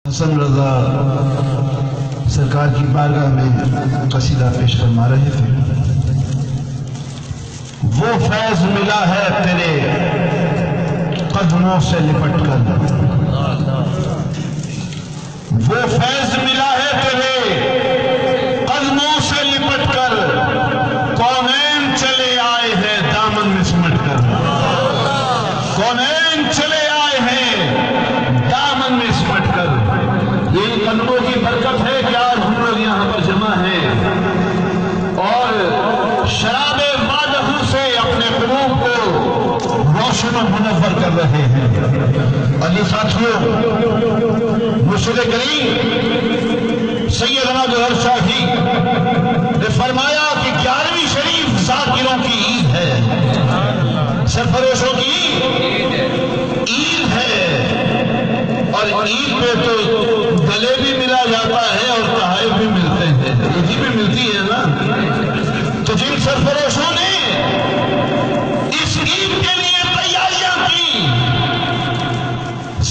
حسن رضا سرکار کی بارگاہ میں قصیدہ پیش فرما رہے تھے۔ وہ فیض ملا ہے تیرے قدموں سے لپٹ کر، وہ فیض ملا ہے تیرے قدموں سے لپٹ کر، کونین چلے آئے ہیں دامن میں سمٹ کر، کونین چلے آئے ہیں دامن میں سمٹ کر۔ یہ قدموں کی برکت ہے کہ آج ہم لوگ یہاں پر جمع ہیں اور شراب وعدہ سے اپنے قلوب کو روشن و منور کر رہے ہیں۔ علی ساتھیوں، مرشد کریم سیدنا ظہر شاہی نے فرمایا کہ 11ویں شریف ذاکروں کی عید ہے، سرفروشوں کی عید ہے، اور عید پہ تو گلے بھی ملا جاتا ہے اور تحائف بھی ملتے ہیں، عیدی بھی ملتی ہے نا۔ تو جن سرفروشوں نے اس عید کے لیے تیاریاں کی،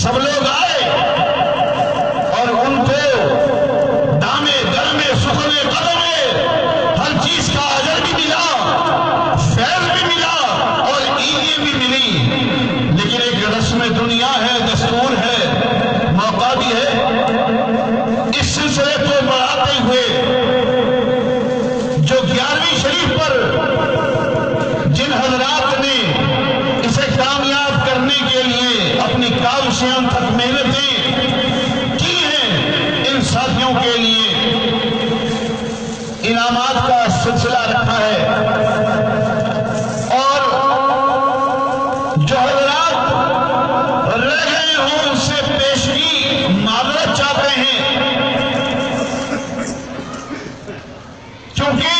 سب لوگ آئے اور ان کو دامے گرمے سخنے قدمے ہر چیز کا اجر بھی ملا، فیض بھی ملا اور عیدیں بھی ملی۔ لیکن ایک رسم دنیا ہے، دستور ہے، موقع بھی ہے، اس سلسلے کو بڑھاتے ہوئے جو 11ویں شریف پر جن حضرات نے اسے کامیاب کرنے کے لیے اپنی کاوشیں تک محنتیں کی ہیں، ان ساتھیوں کے لیے انعامات کا سلسلہ رکھا ہے، اور جو حضرات رہ گئے ہوں ان سے پیشگی معذرت چاہتے ہیں، کیونکہ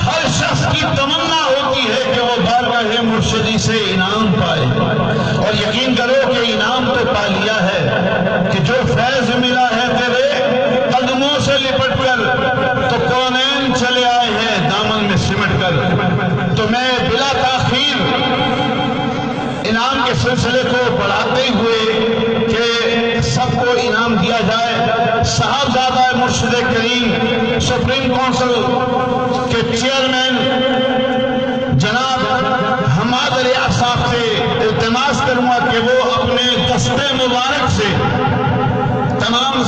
ہر شخص کی تمنا ہوتی ہے کہ وہ بارگاہ مرشدی سے انعام پائے، اور یقین کرو کہ انعام تو پا لیا ہے کہ جو فیض ملا ہے تیرے قدموں سے لپٹ کر، تو کونین چلے آئے ہیں دامن میں سمٹ کر۔ تو میں بلا تاخیر انعام کے سلسلے کو بڑھاتے ہوئے کہ سب کو انعام دیا جائے، صاحبزادہ مرشد کریم سپریم کونسل کے چیئرمین جناب حماد ریاض صاحب سے التماس کروں گا کہ وہ اپنے دستے مبارک سے تمام